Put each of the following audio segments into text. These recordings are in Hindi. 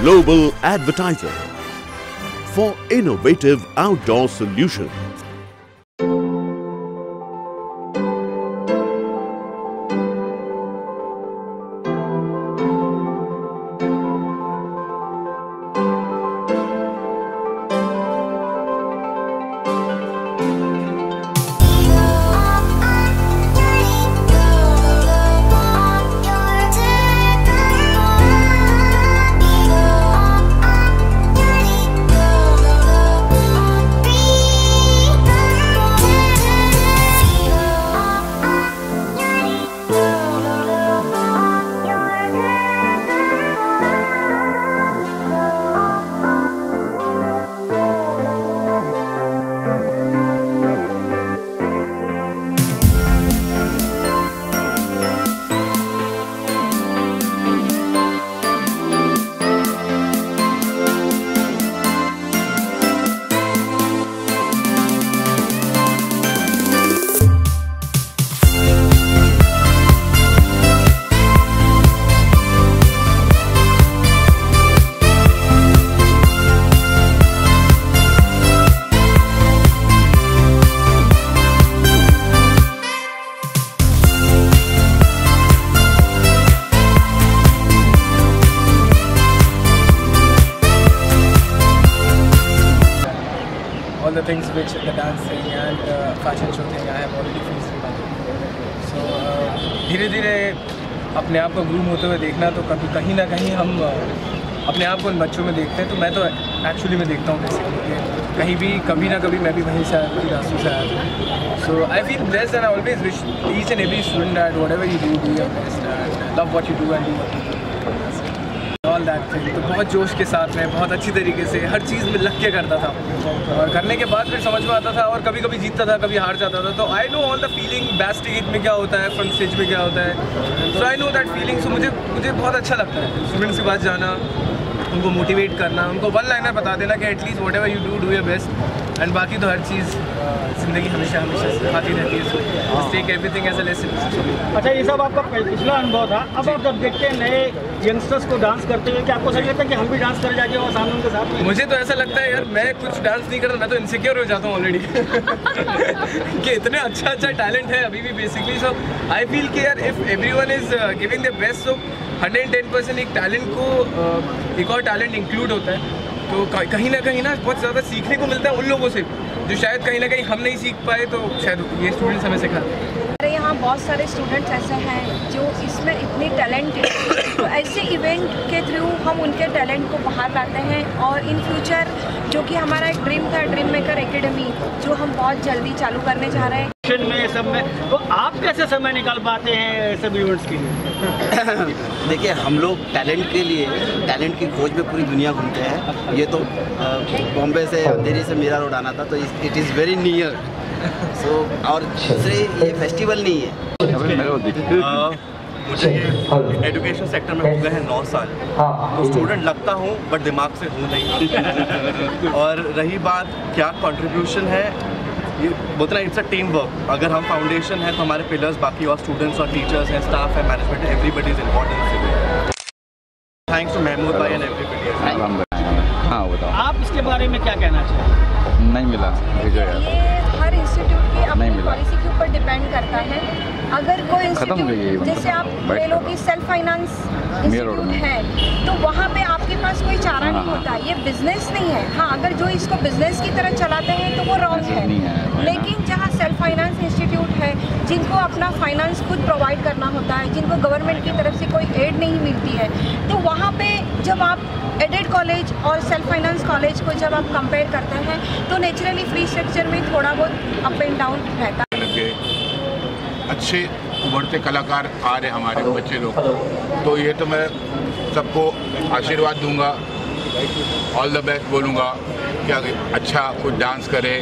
global advertiser for innovative outdoor solutions. All the things which the dance thing and fashion show thing I have already faced in my life. So धीरे धीरे अपने आप को ग्रूम होते हुए देखना, तो कभी कहीं ना कहीं हम अपने आप को उन बच्चों में देखते हैं। तो मैं तो एक्चुअली में देखता हूँ बेसिकली कहीं भी कभी ना कभी मैं भी वहीं से आया, रास्तों से आया था। So I feel blessed and I always wish each and every student that whatever you do your best and love what you do and all that thing. तो बहुत जोश के साथ में बहुत अच्छी तरीके से हर चीज़ में लग के करता था, और करने के बाद फिर समझ में आता था, और कभी कभी जीतता था, कभी हार जाता था। तो I know all the feeling back stage में क्या होता है, फ्रंट स्टेज में क्या होता है। सो आई नो दैट फीलिंग। सो मुझे बहुत अच्छा लगता है स्टूडेंट्स के पास जाना, उनको मोटिवेट करना, उनको वन लाइनर बता देना कि at least whatever you do your best, and बाकी तो हर चीज़ ज़िंदगी हमेशा सिखाती रहती है। So take everything as a lesson. अच्छा, ये सब आपका पिछला अनुभव था। अब आप जब देखते हैं नए यंगस्टर्स को डांस करते हुए, क्या आपको सही लगता है कि हम भी डांस कर जाएंगे और सामने उनके साथ में? मुझे तो ऐसा लगता है यार, मैं कुछ डांस नहीं करता, मैं तो इनसिक्योर हो जाता हूँ ऑलरेडी कि इतने अच्छा टैलेंट है अभी भी बेसिकली। सो आई फील कि यार if everyone is giving the best, so 110% एक टैलेंट को एक और टैलेंट इंक्लूड होता है। तो कहीं ना बहुत ज़्यादा सीखने को मिलता है उन लोगों से जो शायद कहीं ना कहीं हम नहीं सीख पाए, तो शायद ये स्टूडेंट्स हमें सिखाते हैं। हमारे यहाँ बहुत सारे स्टूडेंट्स ऐसे हैं जो इसमें इतने टैलेंटेड हैं, तो ऐसे इवेंट के थ्रू हम उनके टैलेंट को बाहर लाते हैं, और इन फ्यूचर जो कि हमारा एक ड्रीम था, ड्रीम मेकर एकेडमी, जो हम बहुत जल्दी चालू करने जा रहे हैं में सब में। तो आप कैसे समय निकाल पाते हैं सब इवेंट्स के लिए? देखिए, हम लोग टैलेंट के लिए, टैलेंट की खोज में पूरी दुनिया घूमते हैं। ये तो बॉम्बे से अंधेरी से मीरा रोड आना था, तो इट इज़ वेरी नियर। सो और दूसरे ये फेस्टिवल नहीं है। मुझे ये एजुकेशन सेक्टर में हो गए हैं 9 साल, तो स्टूडेंट लगता हूँ बट दिमाग से हूँ नहीं। और रही बात क्या कंट्रीब्यूशन है, ये बोलते हैं इट्स अ टीम वर्क। अगर हम फाउंडेशन है तो हमारे पिलर्स बाकी और स्टूडेंट्स और टीचर्स हैं, स्टाफ है, मैनेजमेंट है, everybody is important. Thanks to Mahmood भाई एंड एवरीबडी। हाँ, बताओ आप इसके बारे में क्या कहना चाहें? नहीं मिला ये हर इंस्टीट्यूट की अपनी पॉलिसी के ऊपर डिपेंड करता है। अगर कोई इंस्टीट्यूट जैसे आप ले लो कि सेल्फ फाइनेंस इंस्टीट्यूट है, तो वहाँ पे आपके पास कोई चारा नहीं होता। ये बिजनेस नहीं है। हाँ, अगर जो इसको बिजनेस की तरह चलाते हैं तो वो रॉन्ग है। लेकिन जहाँ सेल्फ फाइनेंस इंस्टीट्यूट है, जिनको अपना फाइनेंस खुद प्रोवाइड करना होता है, जिनको गवर्नमेंट की तरफ से कोई एड नहीं मिलती है, तो वहाँ पे जब आप एडेड कॉलेज और सेल्फ फाइनेंस कॉलेज को जब आप कंपेयर करते हैं, तो नेचुरली फ्री स्ट्रक्चर में थोड़ा बहुत अप एंड डाउन रहता है। अच्छे उभरते कलाकार आ रहे हमारे बच्चे लोग, तो ये तो मैं सबको आशीर्वाद दूंगा, ऑल द बेस्ट बोलूँगा कि अच्छा कुछ डांस करे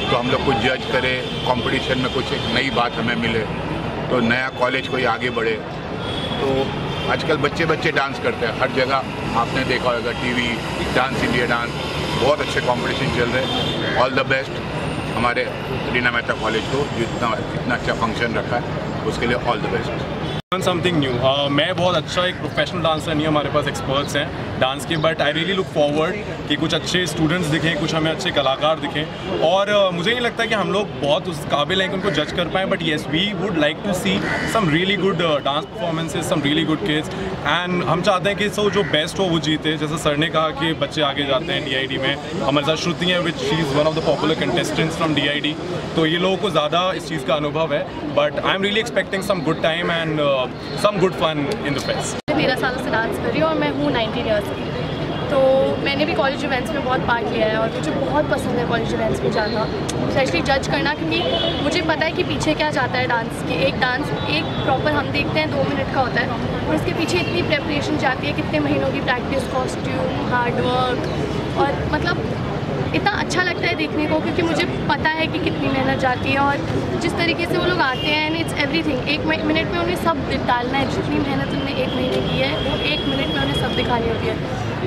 तो हम लोग कुछ जज करे, कंपटीशन में कुछ एक नई बात हमें मिले, तो नया कॉलेज कोई आगे बढ़े। तो आजकल बच्चे डांस करते हैं हर जगह, आपने देखा होगा टीवी, डांस इंडिया डांस, बहुत अच्छे कंपटीशन चल रहे हैं। ऑल द बेस्ट हमारे रीना मेहता कॉलेज को, जितना इतना अच्छा फंक्शन रखा है उसके लिए all the best. Something new. मैं बहुत अच्छा एक प्रोफेशनल डांसर नहीं, हमारे पास एक्सपर्ट्स हैं डांस के, but I really look forward कि कुछ अच्छे स्टूडेंट्स दिखें, कुछ हमें अच्छे कलाकार दिखें, और मुझे नहीं लगता कि हम लोग बहुत उस काबिल हैं कि उनको जज कर पाएँ, but yes we would like to see some really good dance performances, some really good kids, and हम चाहते हैं कि सो जो बेस्ट हो वो जीते। जैसे सर ने कहा कि बच्चे आगे जाते हैं DID में, हमारे साथ श्रुति हैं which she is one of the popular contestants from DID, तो ये लोगों को ज़्यादा इस चीज़ का अनुभव है, but I am really expecting some good time and some good fun in the fest. 13 सालों से डांस कर रही हूँ और मैं हूँ 19 ईयर्स की, तो मैंने भी कॉलेज इवेंट्स में बहुत पार्ट लिया है और मुझे बहुत पसंद है कॉलेज इवेंट्स में जाना, स्पेशली जज करना, क्योंकि मुझे पता है कि पीछे क्या जाता है डांस के। एक डांस एक प्रॉपर हम देखते हैं 2 मिनट का होता है और उसके पीछे इतनी प्रेपरेशन जाती है, कितने महीनों की प्रैक्टिस, कॉस्ट्यूम, हार्डवर्क, और मतलब इतना अच्छा लगता है देखने को, क्योंकि मुझे पता है कि कितनी मेहनत जाती है और जिस तरीके से वो लोग आते हैं, एंड इट्स एवरीथिंग। 1 मिनट में उन्हें सब डालना है, जितनी मेहनत उन्होंने 1 महीने की है वो 1 मिनट में उन्हें सब दिखानी होती है,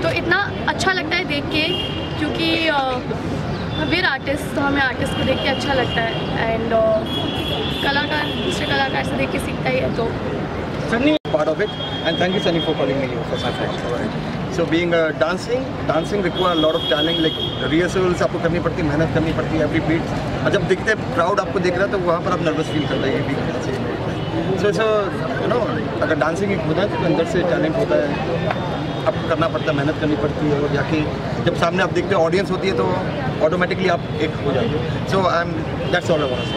तो इतना अच्छा लगता है देख के, क्योंकि we're आर्टिस्ट, तो हमें आर्टिस्ट को देख के अच्छा लगता है, एंड कलाकार दूसरे कलाकार से देख के सीखता ही है। तो Sunny part of it, and thank you Sunny for calling me for my friend. So being dancing require a lot of talent, like rehearsals आपको करनी पड़ती है, मेहनत करनी पड़ती है, every beat, और जब दिखते क्राउड आपको देख रहा है तो वहाँ पर आप नर्वस फील करते हैं, so you know, अगर डांसिंग एक होता है तो अंदर से टैलेंट होता है, आपको करना पड़ता है, मेहनत करनी पड़ती है, और जाके जब सामने आप देखते हैं ऑडियंस होती है तो ऑटोमेटिकली आप एक हो जाते हो। So that's all I want to say.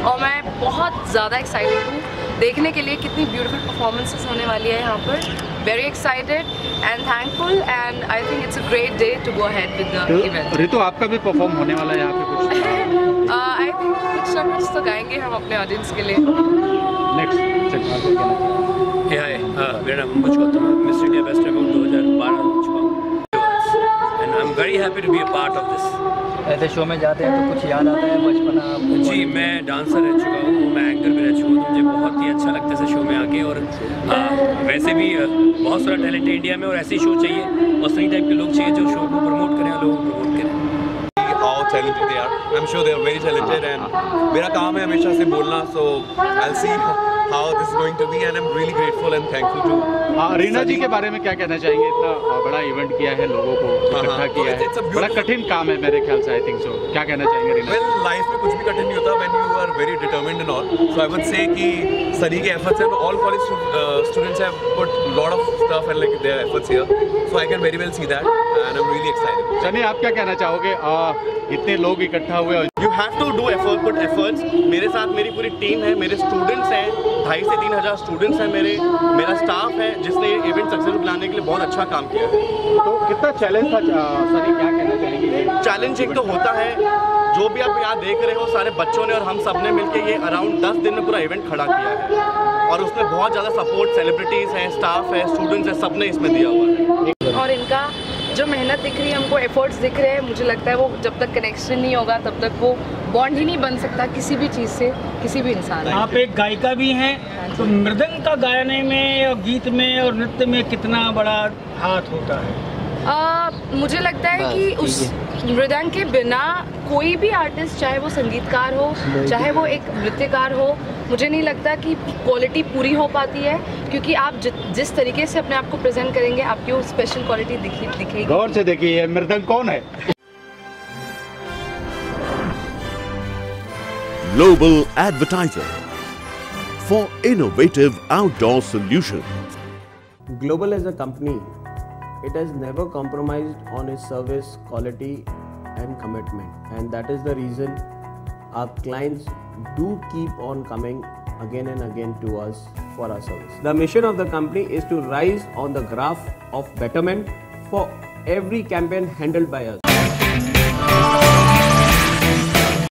और मैं बहुत ज़्यादा एक्साइटेड हूँ देखने के लिए कितनी ब्यूटीफुल परफॉर्मेंसेस होने वाली है यहाँ पर। Very excited and thankful and I think it's a great day to go ahead with the event. Ritu आपका भी परफॉर्म होने वाला है यहाँ पे कुछ? आई थिंक कुछ ना कुछ तो गाएंगे हम अपने ऑडियंस के लिए। नेक्स्ट मेरा नाम अंकुश गौतम है, मिस इंडिया बेस्ट अवार्ड 2012 हो चुका हूँ and I am very happy to be a part of this. ऐसे शो में जाते हैं तो कुछ याद आता है बचपना? जी, मैं डांसर रह चुका हूँ, मैं एंकर भी रह चुका हूँ, तो मुझे बहुत ही अच्छा लगता है ऐसे शो में आके। और वैसे भी बहुत सारा टैलेंट है इंडिया में और ऐसे ही शो चाहिए और सही टाइप के लोग चाहिए जो शो को प्रमोट करें और लोगों को प्रमोट करें। How talented they are. I'm sure they are very talented and मेरा काम है हमेशा से बोलना, so I'll see how this is going to be and I'm really grateful and thankful to Reena जी के बारे में क्या कहना चाहेंगे? इतना बड़ा इवेंट किया है, लोगों को इकट्ठा किया है, बड़ा कठिन काम है मेरे ख्याल से, आई थिंक सो। क्या कहना चाहेंगे रीना? Well, लाइफ में कुछ भी कठिन नहीं होता when you are very determined and all. So I would say कि सनी के efforts हैं, all college students have put lot of stuff and like their efforts here. So I can very well see that and I'm really excited. Sunny, आप क्या कहना चाहोगे? इतने लोग इकट्ठा हुए You have to do effort, put efforts. मेरे साथ मेरी पूरी टीम है, मेरे स्टूडेंट्स हैं, 2,500 से 3,000 स्टूडेंट्स हैं मेरा स्टाफ है जिसने ये इवेंट सक्सेसफुल बनाने के लिए बहुत अच्छा काम किया है। तो कितना चैलेंज था सनी, क्या कहना चाहेंगे? चैलेंजिंग तो होता है, जो भी आप यहाँ देख रहे हो सारे बच्चों ने और हम सब ने मिलकर ये अराउंड 10 दिन में पूरा इवेंट खड़ा किया है और उसमें बहुत ज़्यादा सपोर्ट सेलिब्रिटीज़ हैं, स्टाफ है, स्टूडेंट्स हैं, सब ने इसमें दिया हुआ है। और इनका जो मेहनत दिख रही है, हमको एफर्ट्स दिख रहे हैं, मुझे लगता है वो जब तक कनेक्शन नहीं होगा तब तक वो बॉन्ड ही नहीं बन सकता किसी भी चीज़ से, किसी भी इंसान। आप एक गायिका भी हैं, तो मृदंग का गाने में और गीत में और नृत्य में कितना बड़ा हाथ होता है? मुझे लगता है कि उस मृदंग के बिना कोई भी आर्टिस्ट, चाहे वो संगीतकार हो, चाहे वो एक नृत्यकार हो, मुझे नहीं लगता कि क्वालिटी पूरी हो पाती है, क्योंकि आप जिस तरीके से अपने आप को प्रेजेंट करेंगे आपकी वो स्पेशल क्वालिटी दिखेगी। गौर से देखिए, मृदंग कौन है? Global Advertiser for innovative outdoor solutions. Global as a company, it has never compromised on its service quality and commitment, and that is the reason our clients do keep on coming again and again to us for our service. The mission of the company is to rise on the graph of betterment for every campaign handled by us.